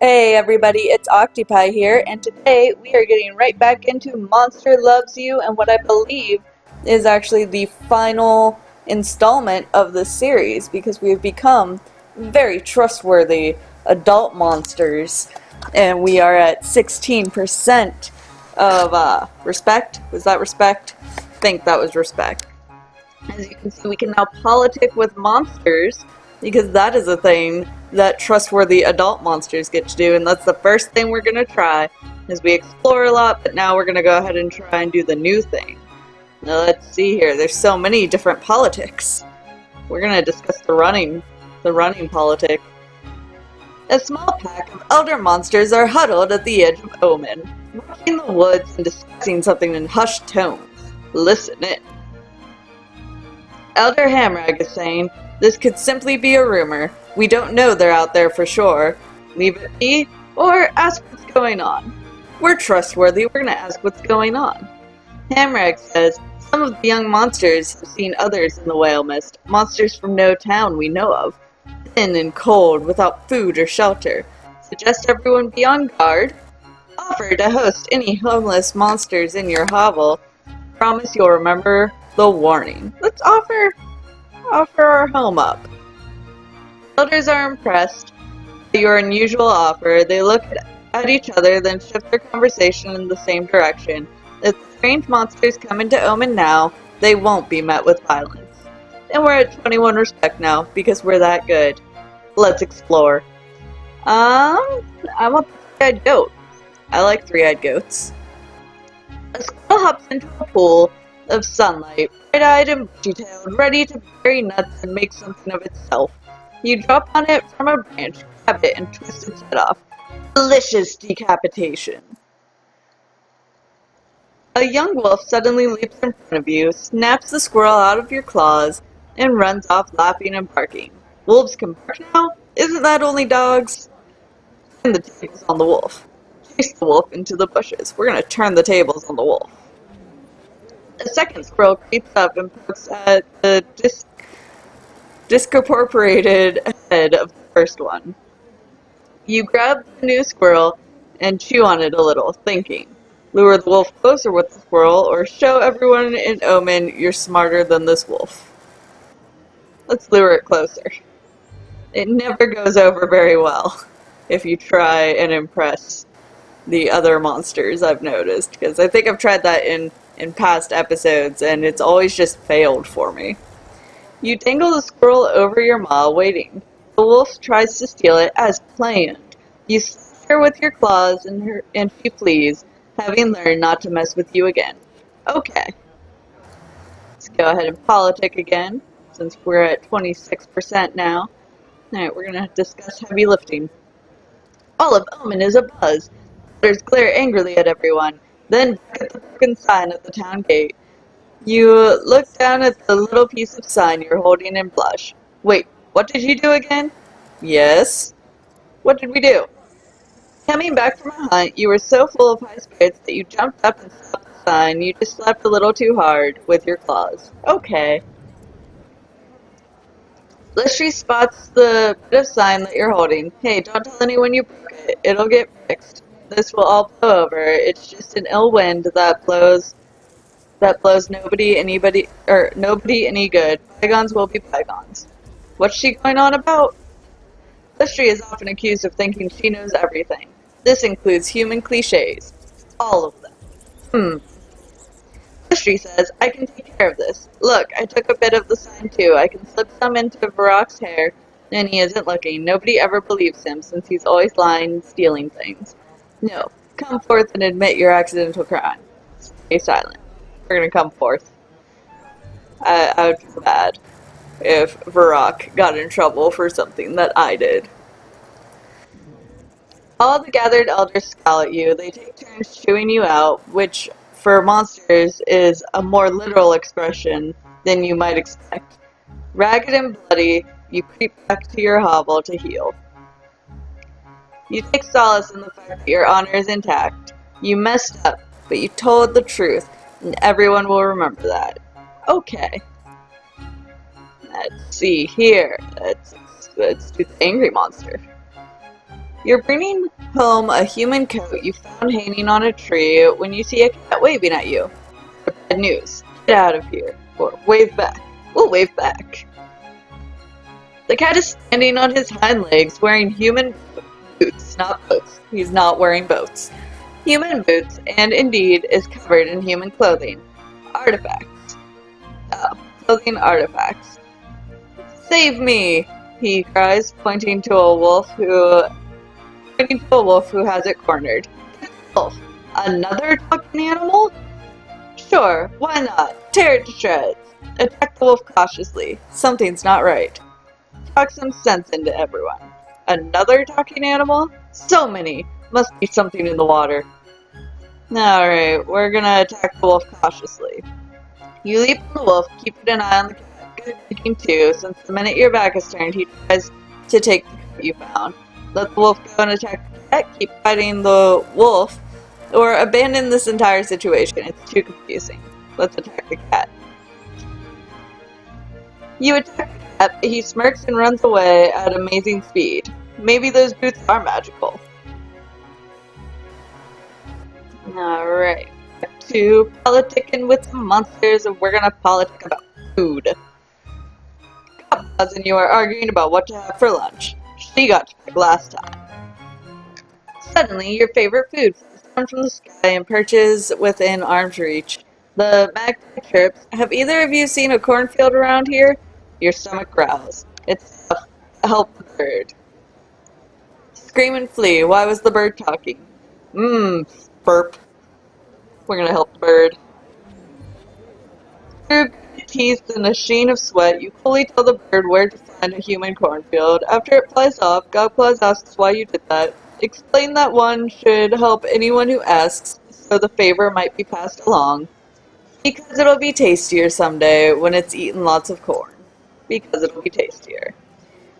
Hey everybody, it's Octopi here, and today we are getting right back into Monster Loves You and what I believe is actually the final installment of the series because we have become very trustworthy adult monsters and we are at 16% of respect. Was that respect? I think that was respect. As you can see, we can now politic with monsters because that is a thing that trustworthy adult monsters get to do, and that's the first thing we're going to try. As we explore a lot, but now we're going to go ahead and try and do the new thing. Now let's see here, there's so many different politics. We're going to discuss the running politic. A small pack of elder monsters are huddled at the edge of Omen, watching the woods and discussing something in hushed tones. Listen in. Elder Hamrag is saying, "This could simply be a rumor. We don't know they're out there for sure. Leave it be, or ask what's going on." We're trustworthy, we're gonna ask what's going on. Hamrag says, "Some of the young monsters have seen others in the whale mist, monsters from no town we know of. Thin and cold, without food or shelter. Suggest everyone be on guard. Offer to host any homeless monsters in your hovel. Promise you'll remember the warning." Let's offer our home up. Elders are impressed by your unusual offer. They look at each other, then shift their conversation in the same direction. If the strange monsters come into Omen now, they won't be met with violence. And we're at 21 respect now, because we're that good. Let's explore. I want the three-eyed goat. I like three-eyed goats. A squirrel hops into a pool of sunlight, bright-eyed and bushy-tailed, ready to bury nuts and make something of itself. You drop on it from a branch, grab it, and twist its head off. Delicious decapitation. A young wolf suddenly leaps in front of you, snaps the squirrel out of your claws, and runs off laughing and barking. Wolves can bark now? Isn't that only dogs? Turn the tables on the wolf. Chase the wolf into the bushes. We're gonna turn the tables on the wolf. A second squirrel creeps up and pokes at the discorporated head of the first one. You grab the new squirrel and chew on it a little, thinking, lure the wolf closer with the squirrel or show everyone in Omen you're smarter than this wolf. Let's lure it closer. It never goes over very well if you try and impress the other monsters, I've noticed, because I think I've tried that in past episodes and it's always just failed for me. You dangle the squirrel over your maw, waiting. The wolf tries to steal it as planned. You slap her with your claws and she flees, having learned not to mess with you again. Okay. Let's go ahead and politic again, since we're at 26% now. Alright, we're gonna discuss heavy lifting. All of Omen is abuzz. Others glare angrily at everyone, then back at the broken sign at the town gate. You look down at the little piece of sign you're holding and blush. Wait, what did you do again? Yes? What did we do? Coming back from a hunt, you were so full of high spirits that you jumped up and slapped the sign. You just slapped a little too hard with your claws. Okay. Listry spots the bit of sign that you're holding. Hey, don't tell anyone you broke it. It'll get fixed. This will all blow over. It's just an ill wind that blows nobody any good. Bygones will be bygones. What's she going on about? Listry is often accused of thinking she knows everything. This includes human cliches. All of them. Listry says, I can take care of this. Look, I took a bit of the sign too. I can slip some into Varrock's hair, and he isn't looking. Nobody ever believes him, since he's always lying and stealing things. No, come forth and admit your accidental crime. Stay silent. We're gonna come forth. I would feel bad if Varrock got in trouble for something that I did. All the gathered elders scowl at you. They take turns chewing you out, which for monsters is a more literal expression than you might expect. Ragged and bloody, you creep back to your hovel to heal. You take solace in the fact that your honor is intact. You messed up, but you told the truth, and everyone will remember that. Okay. Let's see here. Let's do the angry monster. You're bringing home a human coat you found hanging on a tree when you see a cat waving at you. Bad news. Get out of here. Or wave back. We'll wave back. The cat is standing on his hind legs wearing human boots, not boats. He's not wearing boats. Human boots, and indeed is covered in human clothing. Artifacts. Clothing artifacts. Save me! He cries, pointing to a wolf who has it cornered. Wolf. Another talking animal? Sure, why not? Tear it to shreds. Attack the wolf cautiously. Something's not right. Talk some sense into everyone. Another talking animal? So many. Must be something in the water. Alright, we're gonna attack the wolf cautiously. You leap on the wolf, keeping an eye on the cat. Good thinking too, since the minute your back is turned, he tries to take the coat you found. Let the wolf go and attack the cat, keep fighting the wolf, or abandon this entire situation. It's too confusing. Let's attack the cat. You attack the cat, but he smirks and runs away at amazing speed. Maybe those boots are magical. Alright, back to politicking with some monsters, and we're gonna politic about food. Copaz and you are arguing about what to have for lunch. She got to pick last time. Suddenly, your favorite food falls down from the sky and perches within arm's reach. The magpie chirps. Have either of you seen a cornfield around here? Your stomach growls. It's tough. Help the bird. Scream and flee. Why was the bird talking? Burp. We're gonna help the bird. Through teeth and a sheen of sweat, you coolly tell the bird where to find a human cornfield. After it flies off, Gopaz asks why you did that. Explain that one should help anyone who asks, so the favor might be passed along. Because it'll be tastier someday when it's eaten lots of corn. Because it'll be tastier.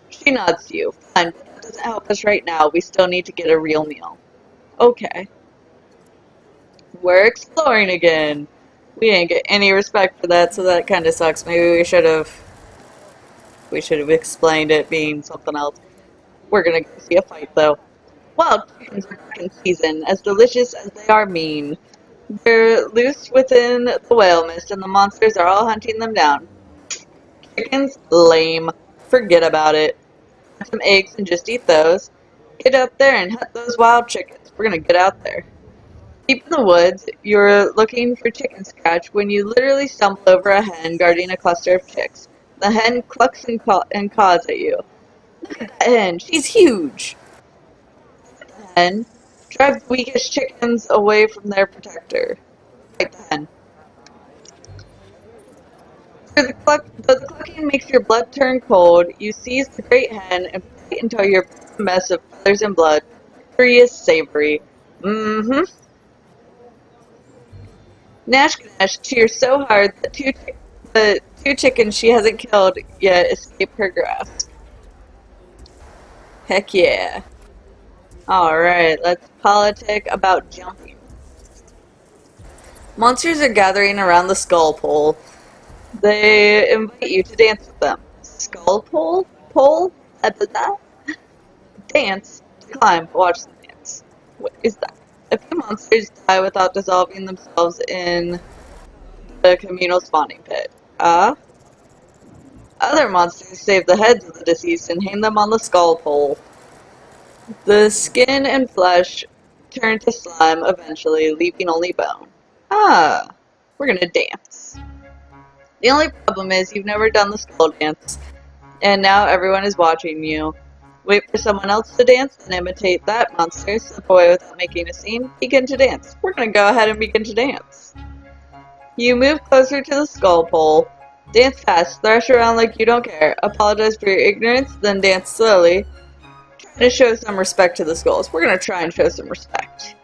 She nods to you. Fine, but that doesn't help us right now. We still need to get a real meal. Okay. We're exploring again. We didn't get any respect for that, so that kind of sucks. Maybe we should have explained it being something else. We're gonna go see a fight, though. Wild chickens are back in season, as delicious as they are mean. They're loose within the whale mist, and the monsters are all hunting them down. Chickens? Lame. Forget about it. Have some eggs and just eat those. Get out there and hunt those wild chickens. We're gonna get out there. Deep in the woods, you're looking for chicken scratch when you literally stumble over a hen guarding a cluster of chicks. The hen clucks and caws at you. Look at that hen, she's huge! The hen drives the weakest chickens away from their protector. Fight the hen. The clucking makes your blood turn cold. You seize the great hen and fight until you're a mess of feathers and blood. Curious, savory. Nash Ganesh cheers so hard that the two chickens she hasn't killed yet escape her grasp. Heck yeah. Alright, let's politic about jumping. Monsters are gathering around the skull pole. They invite you to dance with them. Skull pole? Pole? Dance? To climb. Watch them dance. What is that? A few monsters die without dissolving themselves in the communal spawning pit. Other monsters save the heads of the deceased and hang them on the skull pole. The skin and flesh turn to slime eventually, leaving only bone. We're gonna dance. The only problem is you've never done the skull dance, and now everyone is watching you. Wait for someone else to dance and imitate that monster, slip away without making a scene, begin to dance. We're gonna go ahead and begin to dance. You move closer to the skull pole. Dance fast, thrash around like you don't care, apologize for your ignorance, then dance slowly. Try to show some respect to the skulls. We're gonna try and show some respect.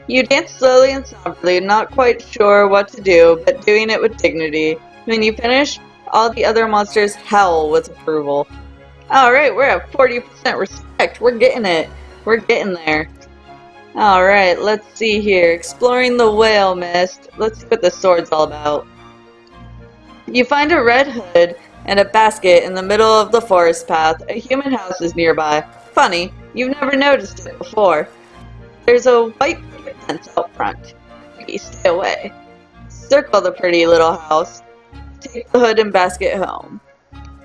You dance slowly and somberly, not quite sure what to do, but doing it with dignity. When you finish, all the other monsters howl with approval. Alright, we're at 40% respect. We're getting it. We're getting there. Alright, let's see here. Exploring the whale mist. Let's see what the sword's all about. You find a red hood and a basket in the middle of the forest path. A human house is nearby. Funny, You've never noticed it before. There's a white picket fence out front. Please stay away. Circle the pretty little house. Take the hood and basket home.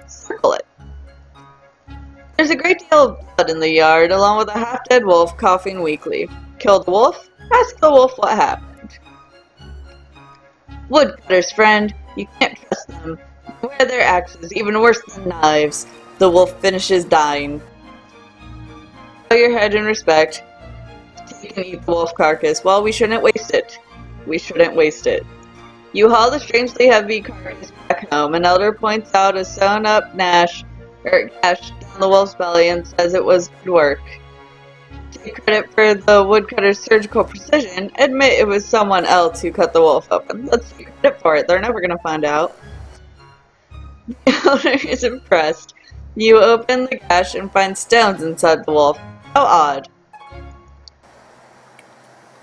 Circle it. There's a great deal of blood in the yard, along with a half-dead wolf coughing weakly. Killed the wolf? Ask the wolf what happened. Woodcutter's friend, you can't trust them. They wear their axes, even worse than knives. The wolf finishes dying. Bow your head in respect. Take and eat the wolf carcass. Well, we shouldn't waste it. We shouldn't waste it. You haul the strangely heavy carcass back home. An elder points out a sewn-up gash down the wolf's belly and says it was good work. Take credit for the woodcutter's surgical precision. Admit it was someone else who cut the wolf open. Let's take credit for it. They're never going to find out. The elder is impressed. You open the gash and find stones inside the wolf. How odd.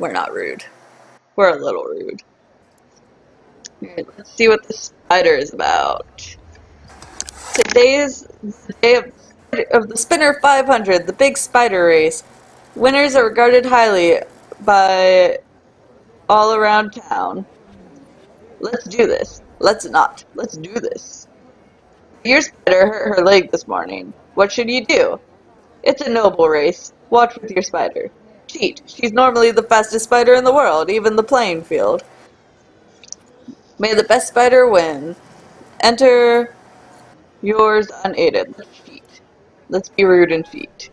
We're not rude. We're a little rude. Alright, let's see what the spider is about. Today is the day of the Spinner 500, the big spider race. Winners are regarded highly by all around town. Let's do this. Let's not. Let's do this. Your spider hurt her leg this morning. What should you do? It's a noble race. Watch with your spider. Cheat. She's normally the fastest spider in the world, even the playing field. May the best spider win. Enter yours unaided. Let's cheat. Let's be rude and cheat.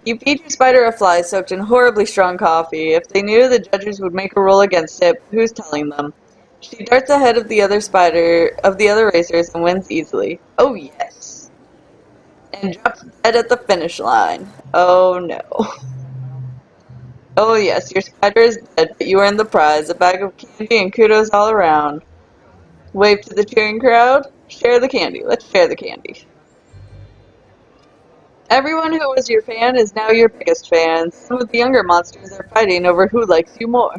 You feed your spider a fly soaked in horribly strong coffee. If they knew the judges would make a rule against it, who's telling them? She darts ahead of the other racers and wins easily. Oh yes. And drops dead at the finish line. Oh no. Oh yes, your spider is dead, but you earn the prize, a bag of candy and kudos all around. Wave to the cheering crowd. Share the candy. Let's share the candy. Everyone who was your fan is now your biggest fan. Some of the younger monsters are fighting over who likes you more.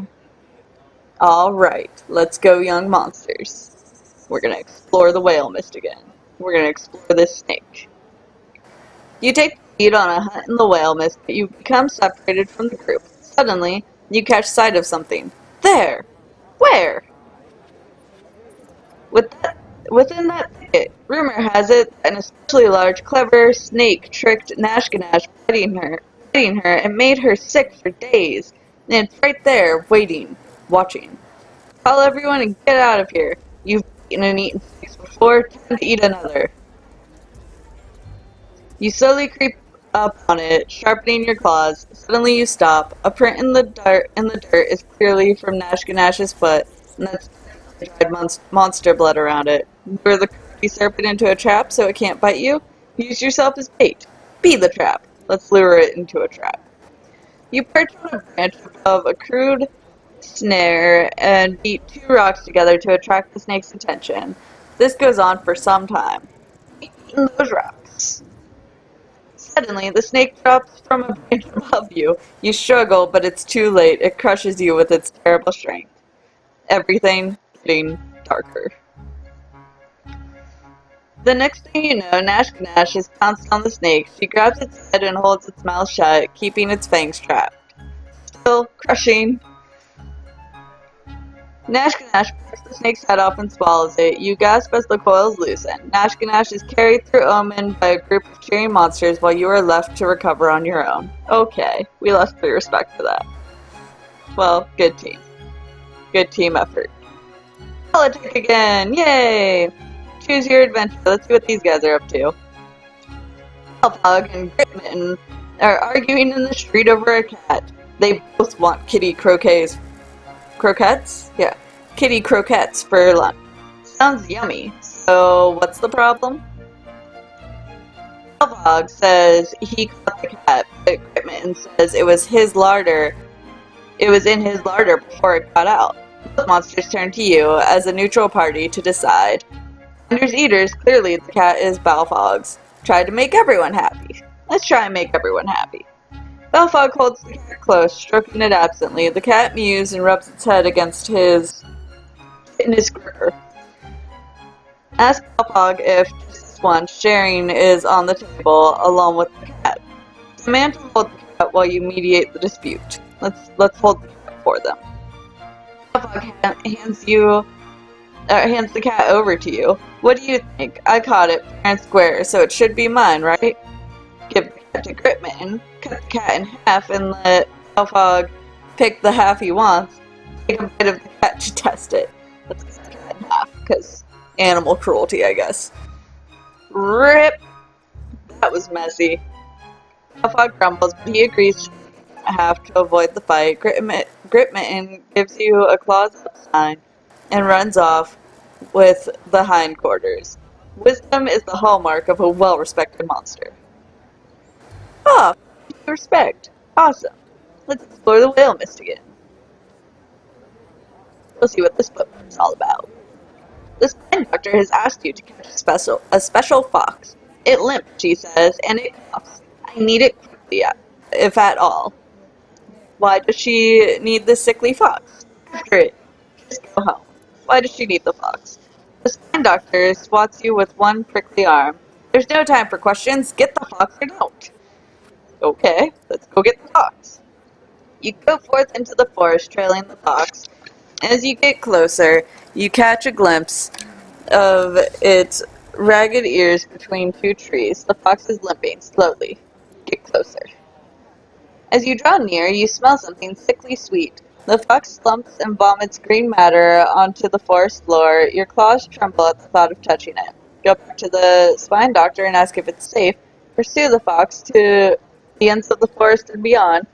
Alright, let's go, young monsters. We're gonna explore the whale mist again. We're gonna explore this snake. You take the lead on a hunt in the whale mist, but you become separated from the group. Suddenly, you catch sight of something. There! Where? Within that thicket, rumor has it that an especially large, clever snake tricked Nashganash, biting her, and made her sick for days. And it's right there, waiting, watching. Call everyone and get out of here. You've eaten and eaten snakes before, time to eat another. You slowly creep up on it, sharpening your claws. Suddenly you stop. A print in the dirt is clearly from Nashganash's foot, and that's dried monster blood around it. Lure the crafty serpent into a trap so it can't bite you. Use yourself as bait. Be the trap. Let's lure it into a trap. You perch on a branch above a crude snare and beat two rocks together to attract the snake's attention. This goes on for some time. Eating those rocks. Suddenly, the snake drops from a branch above you. You struggle, but it's too late. It crushes you with its terrible strength. Everything getting darker. The next thing you know, Nashganash is pounced on the snake. She grabs its head and holds its mouth shut, keeping its fangs trapped. Still crushing. Nashganash picks the snake's head off and swallows it. You gasp as the coils loosen. Nashganash is carried through Omen by a group of cheering monsters while you are left to recover on your own. Okay, we lost 3 respect for that. Well, good team. Good team effort. Politic again! Yay! Choose your adventure. Let's see what these guys are up to. Alphog and Gritmitten are arguing in the street over a cat. They both want kitty croquets. Croquettes? Yeah. Kitty croquettes for lunch. Sounds yummy. So, what's the problem? Alphog says he caught the cat, but Gritmitten says it was his larder. It was in his larder before it got out. Both monsters turn to you as a neutral party to decide. Finders eaters, clearly the cat is Balfog's. Try to make everyone happy. Let's try and make everyone happy. Balfog holds the cat close, stroking it absently. The cat mews and rubs its head against his gripper. Ask Balfog if, just once, sharing is on the table along with the cat. Demand to hold the cat while you mediate the dispute. Let's hold the cat for them. Hellfog hands the cat over to you. What do you think? I caught it fair and square, so it should be mine, right? Give the cat to Gritmitten, cut the cat in half, and let Hellfog pick the half he wants. Take a bite of the cat to test it. Let's cut the cat in half, because animal cruelty, I guess. Rip! That was messy. Hellfog grumbles, but he agrees to have to avoid the fight. Gritmitten gives you a claws up sign and runs off with the hindquarters. Wisdom is the hallmark of a well-respected monster. Ah, respect. Awesome. Let's explore the whale mist again. We'll see what this book is all about. The spine doctor has asked you to catch a special fox. It limps, she says, and it coughs. I need it quickly, if at all. Why does she need the sickly fox? After it, just go home. Why does she need the fox? The spine doctor swats you with one prickly arm. There's no time for questions. Get the fox or don't. Okay, let's go get the fox. You go forth into the forest, trailing the fox. As you get closer, you catch a glimpse of its ragged ears between two trees. The fox is limping slowly. Get closer. As you draw near, you smell something sickly sweet. The fox slumps and vomits green matter onto the forest floor. Your claws tremble at the thought of touching it. Go back to the spine doctor and ask if it's safe. Pursue the fox to the ends of the forest and beyond.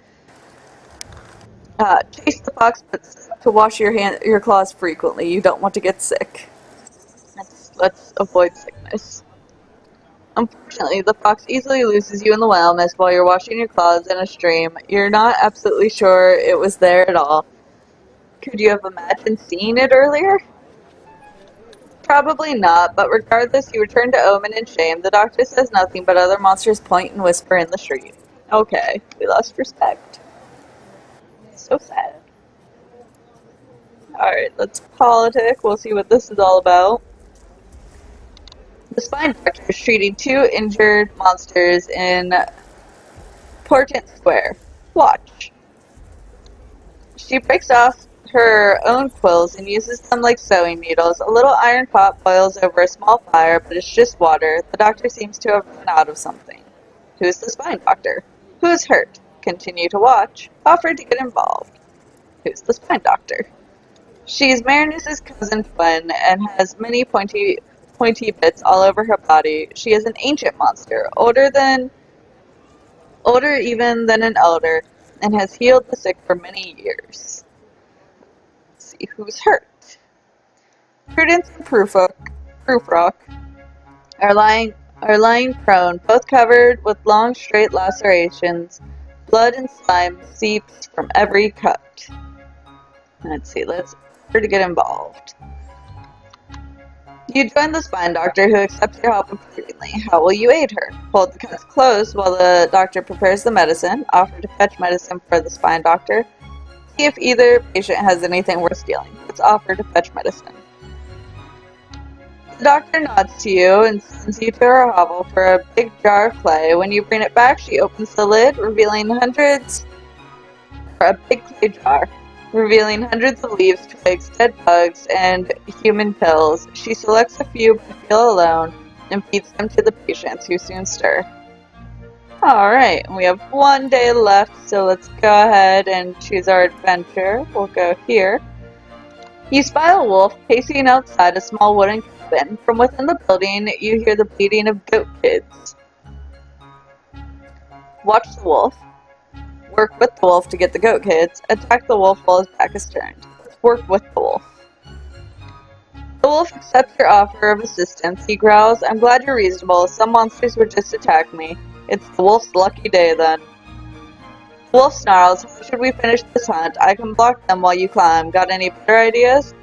Chase the fox, but to wash your claws frequently. You don't want to get sick. Let's avoid sickness. Unfortunately, the fox easily loses you in the whale mist while you're washing your claws in a stream. You're not absolutely sure it was there at all. Could you have imagined seeing it earlier? Probably not, but regardless, you return to Omen in shame. The doctor says nothing, but other monsters point and whisper in the street. Okay, we lost respect. So sad. Alright, let's politic. We'll see what this is all about. The spine doctor is treating two injured monsters in Portent Square. Watch. She breaks off her own quills and uses them like sewing needles. A little iron pot boils over a small fire, but it's just water. The doctor seems to have run out of something. Who's the spine doctor? Who's hurt? Continue to watch. Offer to get involved. Who's the spine doctor? She's Marinus' cousin twin and has many pointy bits all over her body. She is an ancient monster, older even than an elder, and has healed the sick for many years. Let's see who's hurt. Prudence and Proofrock are lying prone, both covered with long straight lacerations. Blood and slime seeps from every cut. Let's see, let's try to get involved. You join the spine doctor, who accepts your help approvingly. How will you aid her? Hold the cuts closed while the doctor prepares the medicine. Offer to fetch medicine for the spine doctor. See if either patient has anything worth stealing. Let's offer to fetch medicine. The doctor nods to you and sends you to her hovel for a big jar of clay. When you bring it back, she opens the lid, revealing a big clay jar, revealing hundreds of leaves, twigs, dead bugs, and human pills. She selects a few but feel alone and feeds them to the patients, who soon stir. Alright, we have 1 day left, so let's go ahead and choose our adventure. We'll go here. You spy a wolf pacing outside a small wooden cabin. From within the building, you hear the bleating of goat kids. Watch the wolf. Work with the wolf to get the goat kids. Attack the wolf while his back is turned. Let's work with the wolf. The wolf accepts your offer of assistance. He growls, I'm glad you're reasonable. Some monsters would just attack me. It's the wolf's lucky day then. The wolf snarls, how should we finish this hunt? I can block them while you climb. Got any better ideas?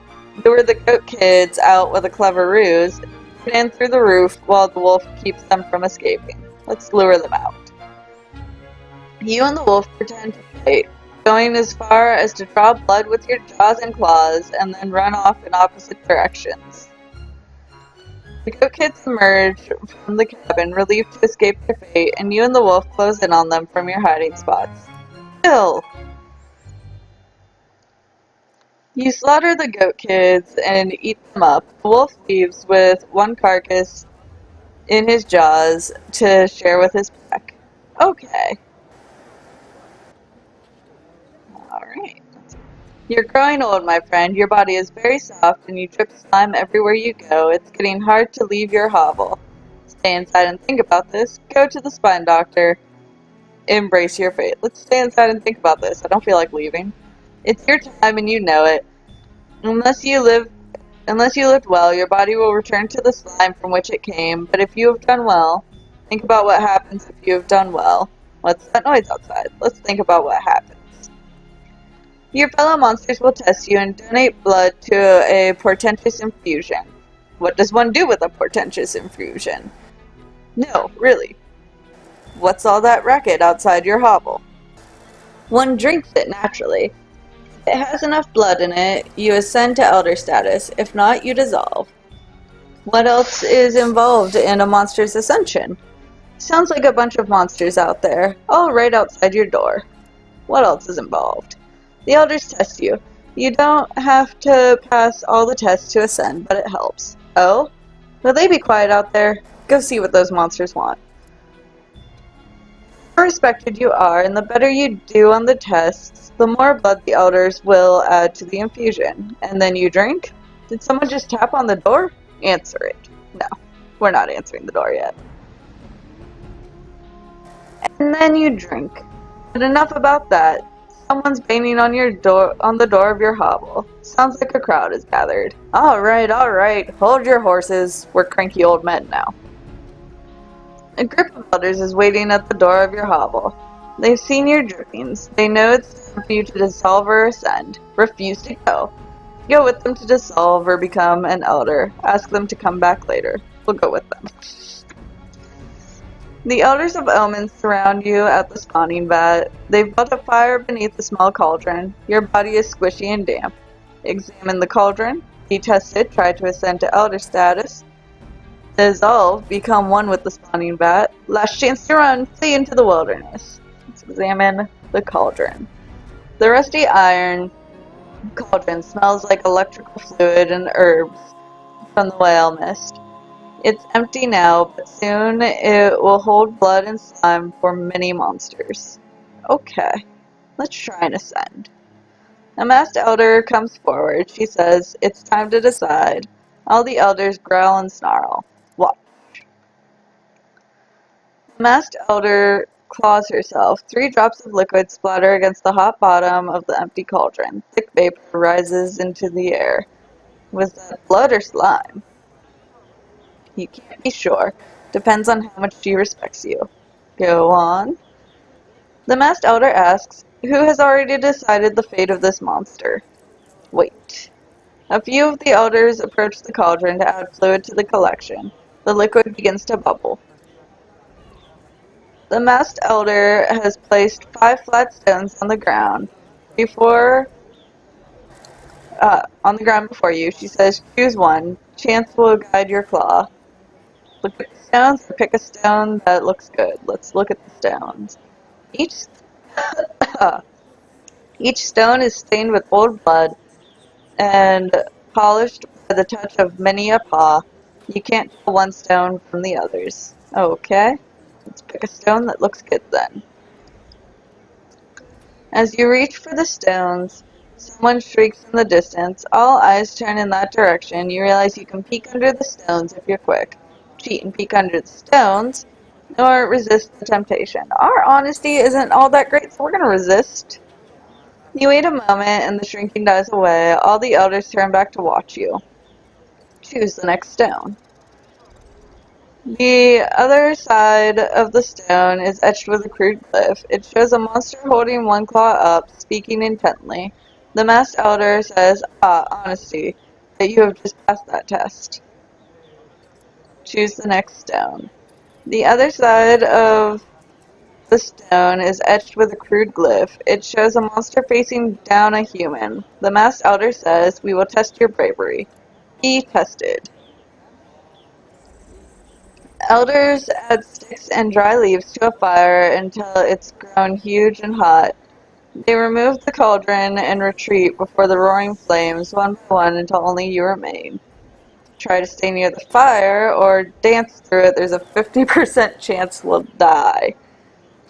Lure the goat kids out with a clever ruse. Get in through the roof while the wolf keeps them from escaping. Let's lure them out. You and the wolf pretend to fight, going as far as to draw blood with your jaws and claws, and then run off in opposite directions. The goat kids emerge from the cabin, relieved to escape their fate, and you and the wolf close in on them from your hiding spots. Kill! You slaughter the goat kids and eat them up. The wolf leaves with one carcass in his jaws to share with his pack. Okay. Alright. You're growing old, my friend. Your body is very soft and you drip slime everywhere you go. It's getting hard to leave your hovel. Stay inside and think about this. Go to the spine doctor. Embrace your fate. Let's stay inside and think about this. I don't feel like leaving. It's your time and you know it. Unless you lived well, your body will return to the slime from which it came. But if you have done well, think about what happens if you have done well. What's that noise outside? Let's think about what happens. Your fellow monsters will test you and donate blood to a portentous infusion. What does one do with a portentous infusion? No, really. What's all that racket outside your hovel? One drinks it naturally. If it has enough blood in it, you ascend to elder status. If not, you dissolve. What else is involved in a monster's ascension? Sounds like a bunch of monsters out there, all right outside your door. What else is involved? The elders test you. You don't have to pass all the tests to ascend, but it helps. Oh? Will they be quiet out there? Go see what those monsters want. The more respected you are, and the better you do on the tests, the more blood the elders will add to the infusion. And then you drink? Did someone just tap on the door? Answer it. No, we're not answering the door yet. And then you drink. But enough about that. Someone's banging on the door of your hovel. Sounds like a crowd is gathered. All right. Hold your horses. We're cranky old men now. A group of elders is waiting at the door of your hovel. They've seen your drippings. They know it's time for you to dissolve or ascend. Refuse to go. Go with them to dissolve or become an elder. Ask them to come back later. We'll go with them. The elders of Omen surround you at the spawning vat. They've built a fire beneath the small cauldron. Your body is squishy and damp. Examine the cauldron. Detest it. Try to ascend to elder status. Dissolve. Become one with the spawning vat. Last chance to run. Flee into the wilderness. Let's examine the cauldron. The rusty iron cauldron smells like electrical fluid and herbs from the whale mist. It's empty now, but soon it will hold blood and slime for many monsters. Okay, let's try and ascend. A masked elder comes forward. She says, it's time to decide. All the elders growl and snarl. Watch. The masked elder claws herself. 3 drops of liquid splatter against the hot bottom of the empty cauldron. Thick vapor rises into the air. Was that blood or slime? You can't be sure. Depends on how much she respects you. Go on. The masked elder asks, who has already decided the fate of this monster? Wait. A few of the elders approach the cauldron to add fluid to the collection. The liquid begins to bubble. The masked elder has placed 5 flat stones on the ground before you. She says, choose one. Chance will guide your claw. Look at the stones, or pick a stone that looks good. Let's look at the stones. Each stone is stained with old blood and polished by the touch of many a paw. You can't tell one stone from the others. Okay, let's pick a stone that looks good then. As you reach for the stones, someone shrieks in the distance. All eyes turn in that direction. You realize you can peek under the stones if you're quick. Cheat and peek under the stones, or resist the temptation. Our honesty isn't all that great, so we're going to resist. You wait a moment, and the shrinking dies away. All the elders turn back to watch you. Choose the next stone. The other side of the stone is etched with a crude glyph. It shows a monster holding one claw up, speaking intently. The masked elder says, honesty, that you have just passed that test. Choose the next stone. The other side of the stone is etched with a crude glyph. It shows a monster facing down a human. The masked elder says, we will test your bravery. Be tested. Elders add sticks and dry leaves to a fire until it's grown huge and hot. They remove the cauldron and retreat before the roaring flames, one by one, until only you remain. Try to stay near the fire or dance through it. There's a 50% chance we'll die.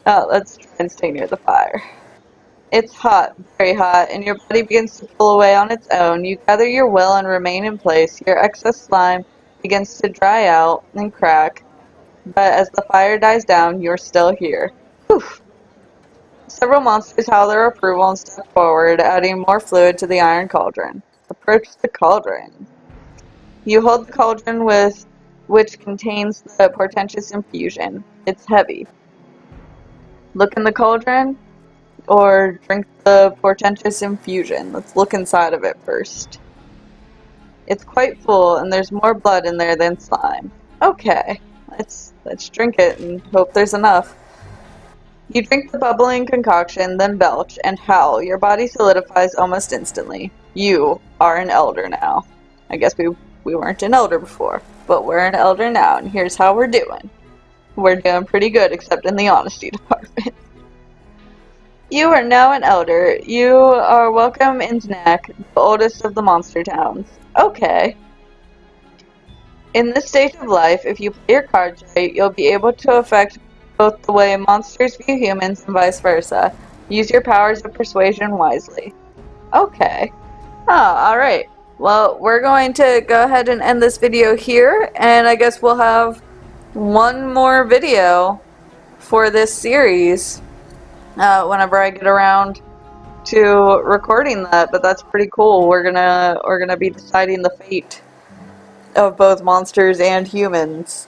Oh, let's try and stay near the fire. It's hot, very hot, and your body begins to pull away on its own. You gather your will and remain in place. Your excess slime begins to dry out and crack, but as the fire dies down, you're still here. Whew. Several monsters howl their approval and step forward, adding more fluid to the iron cauldron. Approach the cauldron. You hold the cauldron which contains the portentous infusion. It's heavy. Look in the cauldron or drink the portentous infusion. Let's look inside of it first. It's quite full and there's more blood in there than slime. Okay, let's drink it and hope there's enough. You drink the bubbling concoction, then belch and howl. Your body solidifies almost instantly. You are an elder now. I guess we weren't an elder before, but we're an elder now, and here's how we're doing. We're doing pretty good, except in the honesty department. You are now an elder. You are welcome in Znak, the oldest of the monster towns. Okay. In this stage of life, if you play your cards right, you'll be able to affect both the way monsters view humans and vice versa. Use your powers of persuasion wisely. Okay. Oh, alright. Well, we're going to go ahead and end this video here, and I guess we'll have one more video for this series whenever I get around to recording that, but that's pretty cool. We're gonna be deciding the fate of both monsters and humans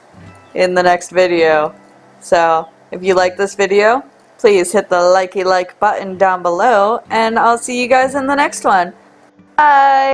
in the next video. So, if you like this video, please hit the like button down below, and I'll see you guys in the next one. Bye!